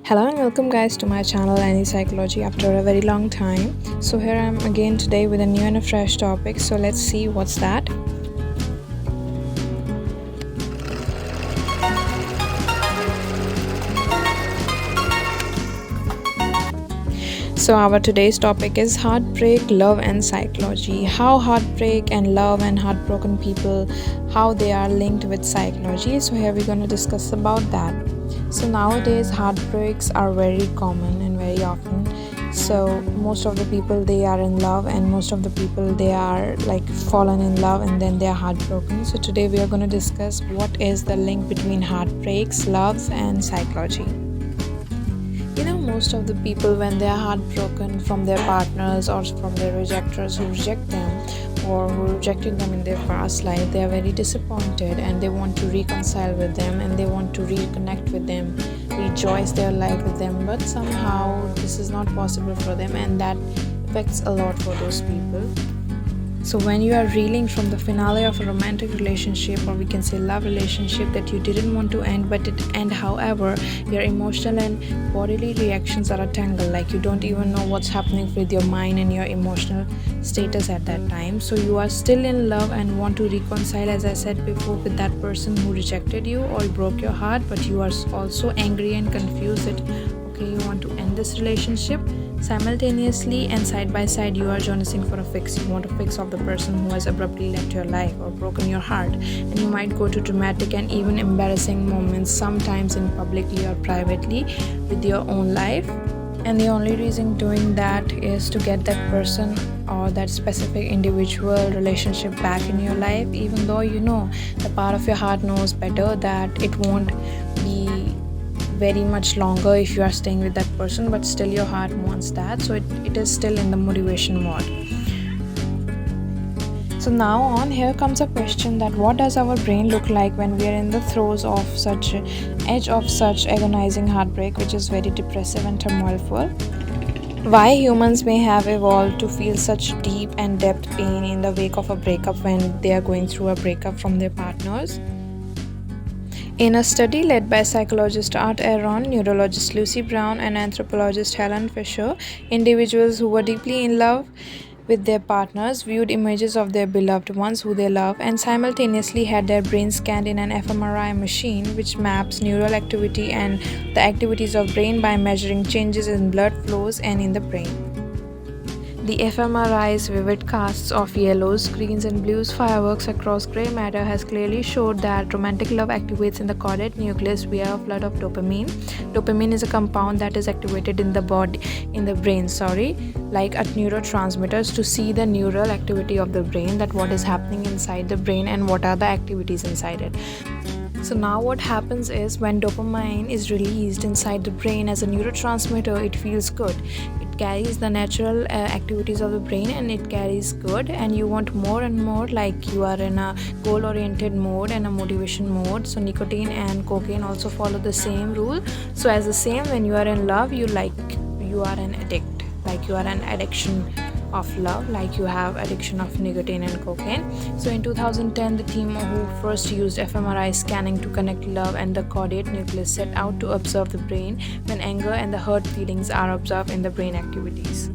Hello and welcome guys to my channel Any Psychology after a very long time. So here I am again today with a new and a fresh topic. So let's see what's that. So our today's topic is heartbreak, love and psychology. How heartbreak and love and heartbroken people, how they are linked with psychology. So here we're going to discuss about that. So nowadays heartbreaks are very common and very often. So most of the people they are in love and most of the people they are like fallen in love and then they are heartbroken. So today we are going to discuss what is the link between heartbreaks, loves and psychology. Most of the people when they are heartbroken from their partners or from their rejectors who reject them or who rejected them in their past life, they are very disappointed and they want to reconcile with them and they want to reconnect with them, rejoice their life with them, but somehow this is not possible for them, and that affects a lot for those people. So when you are reeling from the finale of a romantic relationship, or we can say love relationship, that you didn't want to end but it end, however your emotional and bodily reactions are a tangle, like you don't even know what's happening with your mind and your emotional status at that time. So you are still in love and want to reconcile, as I said before, with that person who rejected you or broke your heart, but you are also angry and confused that okay, you want to end this relationship. Simultaneously and side by side, you are jonesing for a fix. You want a fix of the person who has abruptly left your life or broken your heart, and you might go to dramatic and even embarrassing moments, sometimes in publicly or privately, with your own life. And the only reason doing that is to get that person or that specific individual relationship back in your life, even though you know the part of your heart knows better that it won't be very much longer if you are staying with that person, but still your heart wants that, so it is still in the motivation mode. So now on, here comes a question that what does our brain look like when we are in the throes of such edge of such agonizing heartbreak, which is very depressive and turmoilful. Why humans may have evolved to feel such deep and depth pain in the wake of a breakup when they are going through a breakup from their partners. In a study led by psychologist Art Aaron, neurologist Lucy Brown, and anthropologist Helen Fisher, individuals who were deeply in love with their partners viewed images of their beloved ones who they love and simultaneously had their brains scanned in an fMRI machine, which maps neural activity and the activities of brain by measuring changes in blood flows and in the brain. The fMRI's vivid casts of yellows, greens and blues fireworks across gray matter has clearly showed that romantic love activates in the caudate nucleus via a flood of dopamine. Dopamine is a compound that is activated in the brain, like a neurotransmitters to see the neural activity of the brain, that what is happening inside the brain and what are the activities inside it. So now what happens is when dopamine is released inside the brain as a neurotransmitter, it feels good. It carries the natural activities of the brain and it carries good, and you want more and more, like you are in a goal-oriented mode and a motivation mode. So nicotine and cocaine also follow the same rule. So as the same, when you are in love, you are an addict, like you are an addiction of love, like you have addiction of nicotine and cocaine. So in 2010, the team who first used fMRI scanning to connect love and the caudate nucleus set out to observe the brain when anger and the hurt feelings are observed in the brain activities.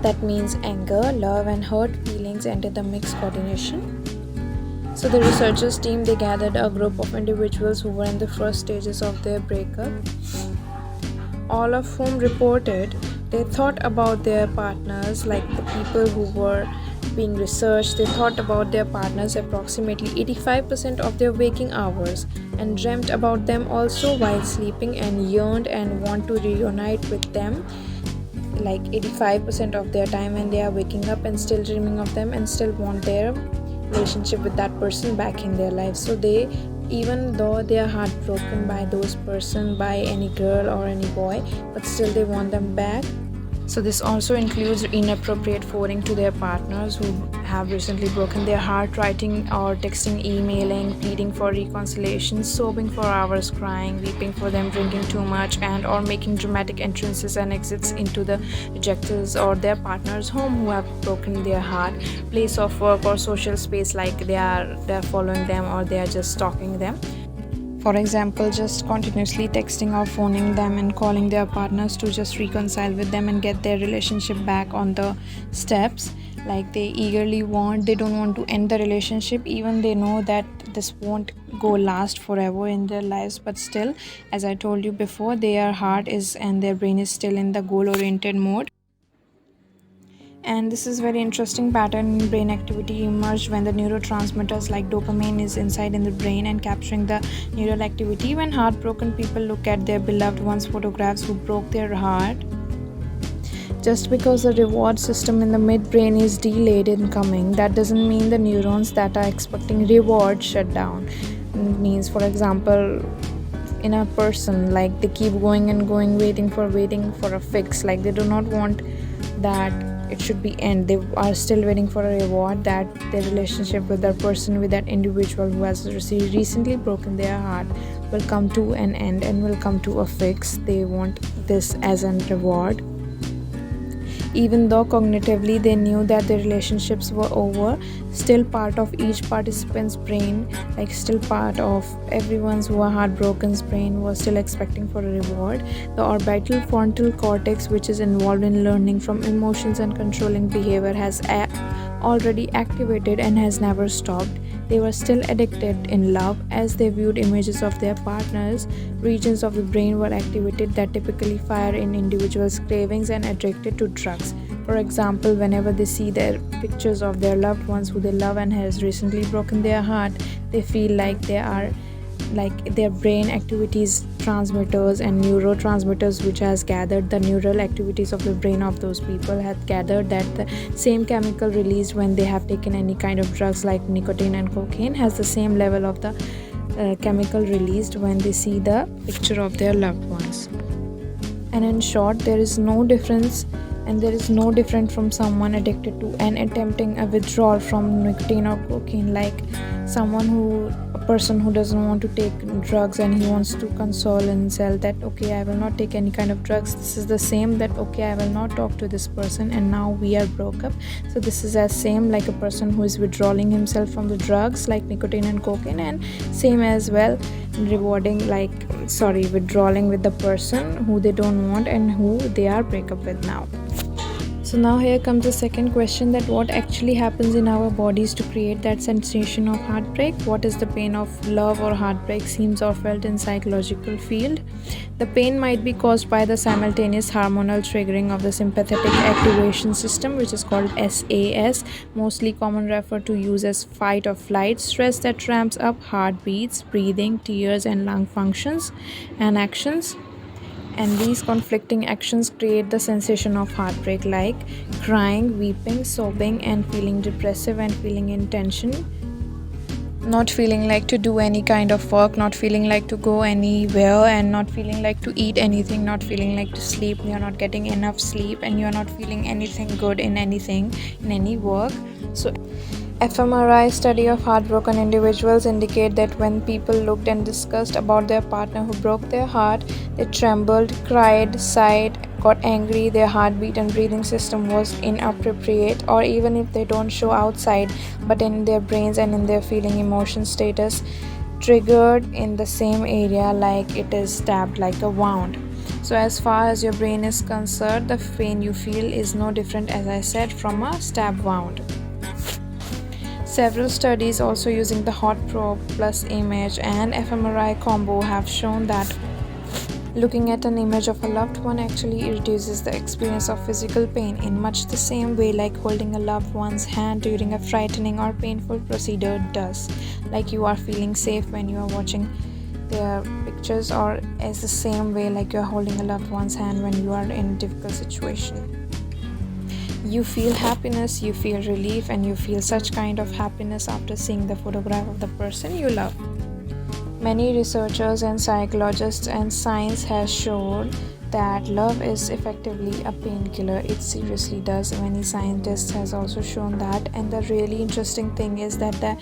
That means anger, love and hurt feelings enter the mixed coordination. So the researchers team, they gathered a group of individuals who were in the first stages of their breakup, all of whom reported they thought about their partners, like the people who were being researched, they thought about their partners approximately 85% of their waking hours and dreamt about them also while sleeping and yearned and want to reunite with them, like 85% of their time when they are waking up and still dreaming of them and still want their relationship with that person back in their life. So they, even though they are heartbroken by those person, by any girl or any boy, but still they want them back. So this also includes inappropriate forwarding to their partners who have recently broken their heart, writing or texting, emailing, pleading for reconciliation, sobbing for hours, crying, weeping for them, drinking too much, and or making dramatic entrances and exits into the rejectors or their partner's home who have broken their heart, place of work or social space, like they are following them or they are just stalking them. For example, just continuously texting or phoning them and calling their partners to just reconcile with them and get their relationship back on the steps. Like they eagerly want, they don't want to end the relationship, even they know that this won't go last forever in their lives, but still, as I told you before, their heart is and their brain is still in the goal oriented mode. And this is very interesting pattern in brain activity emerged when the neurotransmitters like dopamine is inside in the brain and capturing the neural activity. When heartbroken people look at their beloved ones photographs who broke their heart, just because the reward system in the midbrain is delayed in coming, that doesn't mean the neurons that are expecting reward shut down. It means, for example, in a person, like they keep going and going, waiting for a fix, like they do not want that it should be end, they are still waiting for a reward, that their relationship with that person, with that individual who has recently broken their heart, will come to an end and will come to a fix. They want this as a reward, even though cognitively they knew that their relationships were over. Still part of each participant's brain, like still part of everyone's who are heartbroken's brain, was still expecting for a reward. The orbital frontal cortex, which is involved in learning from emotions and controlling behavior, has already activated and has never stopped. They were still addicted in love. As they viewed images of their partners, regions of the brain were activated that typically fire in individuals' cravings and addicted to drugs. For example, whenever they see their pictures of their loved ones who they love and has recently broken their heart, they feel like they are like their brain activities, transmitters and neurotransmitters, which has gathered the neural activities of the brain of those people, had gathered that the same chemical released when they have taken any kind of drugs like nicotine and cocaine has the same level of the chemical released when they see the picture of their loved ones. And in short, there is no difference, and there is no different from someone addicted to and attempting a withdrawal from nicotine or cocaine, like a person who doesn't want to take drugs and he wants to console himself that okay, I will not take any kind of drugs. This is the same that okay, I will not talk to this person and now we are broke up. So this is as same like a person who is withdrawing himself from the drugs like nicotine and cocaine, and same as well withdrawing with the person who they don't want and who they are break up with now. So now here comes the second question, that what actually happens in our bodies to create that sensation of heartbreak? What is the pain of love or heartbreak seems or felt in psychological field? The pain might be caused by the simultaneous hormonal triggering of the sympathetic activation system, which is called SAS, mostly common referred to use as fight or flight stress, that ramps up heartbeats, breathing, tears and lung functions and actions. And these conflicting actions create the sensation of heartbreak, like crying, weeping, sobbing, and feeling depressive and feeling in tension, not feeling like to do any kind of work, not feeling like to go anywhere, and not feeling like to eat anything, not feeling like to sleep. You're not getting enough sleep and you're not feeling anything good in anything, in any work. So fMRI study of heartbroken individuals indicate that when people looked and discussed about their partner who broke their heart, they trembled, cried, sighed, got angry, their heartbeat and breathing system was inappropriate, or even if they don't show outside, but in their brains and in their feeling emotion status, triggered in the same area, like it is stabbed like a wound. So as far as your brain is concerned, the pain you feel is no different, as I said, from a stab wound. Several studies also using the hot probe plus image and fMRI combo have shown that looking at an image of a loved one actually reduces the experience of physical pain in much the same way like holding a loved one's hand during a frightening or painful procedure does. Like you are feeling safe when you are watching their pictures, or as the same way like you are holding a loved one's hand when you are in a difficult situation. You feel happiness, you feel relief, and you feel such kind of happiness after seeing the photograph of the person you love. Many researchers and psychologists and science has shown that love is effectively a painkiller. It seriously does. Many scientists has also shown that. And the really interesting thing is that the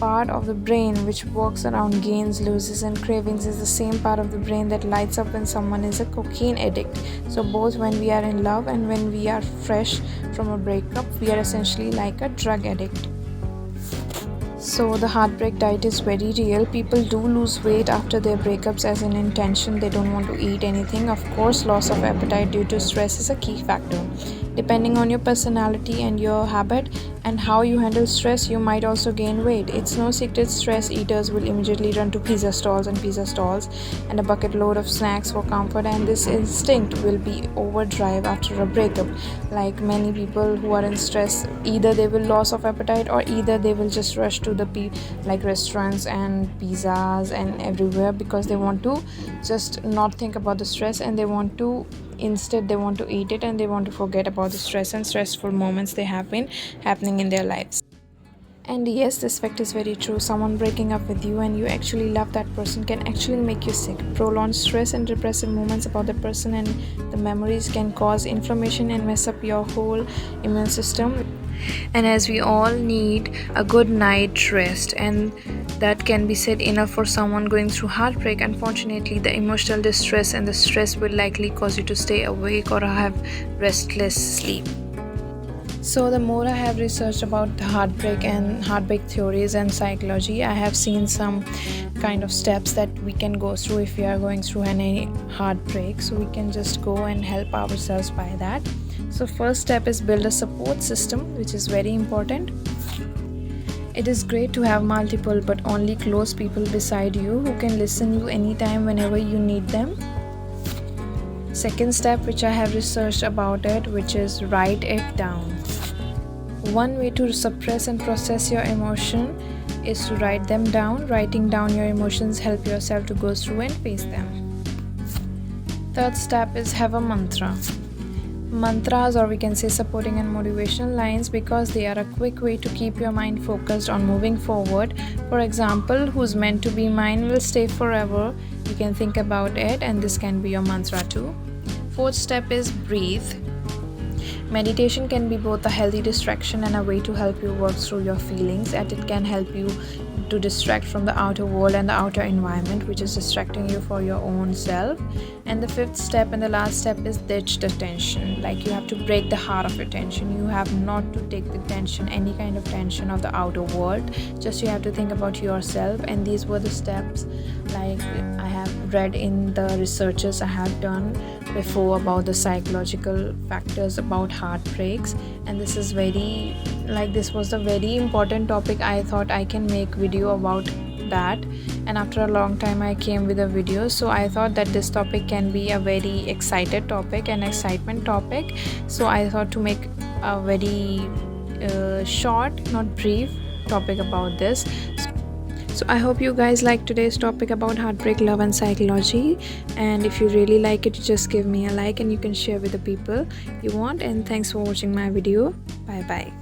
part of the brain which works around gains, losses and cravings is the same part of the brain that lights up when someone is a cocaine addict. So both when we are in love and when we are fresh from a breakup, we are essentially like a drug addict. So the heartbreak diet is very real. People do lose weight after their breakups as an intention. They don't want to eat anything. Of course, loss of appetite due to stress is a key factor. Depending on your personality and your habit and how you handle stress, you might also gain weight. It's no secret stress eaters will immediately run to pizza stalls and a bucket load of snacks for comfort, and this instinct will be overdrive after a breakup. Like many people who are in stress, either they will loss of appetite or either they will just rush to the like restaurants and pizzas and everywhere because they want to just not think about the stress, and they want to instead they want to eat it and they want to forget about the stress and stressful moments they have been happening in their lives. And yes, this fact is very true. Someone breaking up with you and you actually love that person can actually make you sick. Prolonged stress and depressive moments about the person and the memories can cause inflammation and mess up your whole immune system. And as we all need a good night rest, and that can be said enough for someone going through heartbreak. Unfortunately, the emotional distress and the stress will likely cause you to stay awake or have restless sleep. So the more I have researched about the heartbreak and heartbreak theories and psychology, I have seen some kind of steps that we can go through if we are going through any heartbreak. So we can just go and help ourselves by that. So first step is build a support system, which is very important. It is great to have multiple but only close people beside you who can listen you anytime whenever you need them. Second step, which I have researched about it, which is write it down. One way to suppress and process your emotion is to write them down. Writing down your emotions help yourself to go through and face them. Third step is have a mantra. Mantras, or we can say supporting and motivational lines, because they are a quick way to keep your mind focused on moving forward. For example, who's meant to be mine will stay forever. You can think about it, and this can be your mantra too. Fourth step is breathe. Meditation can be both a healthy distraction and a way to help you work through your feelings, and it can help you to distract from the outer world and the outer environment which is distracting you for your own self. And the fifth step and the last step is ditch the tension. Like you have to break the heart of your tension. You have not to take the tension, any kind of tension of the outer world, just you have to think about yourself. And these were the steps like I have read in the researches I have done before about the psychological factors about heartbreaks. And this is very this was a very important topic. I thought I can make video about that, and after a long time I came with a video. So I thought that this topic can be a very excited topic and excitement topic, so I thought to make a very short, not brief topic about this. So I hope you guys like today's topic about heartbreak, love and psychology, and if you really like it, just give me a like and you can share with the people you want. And thanks for watching my video. Bye bye.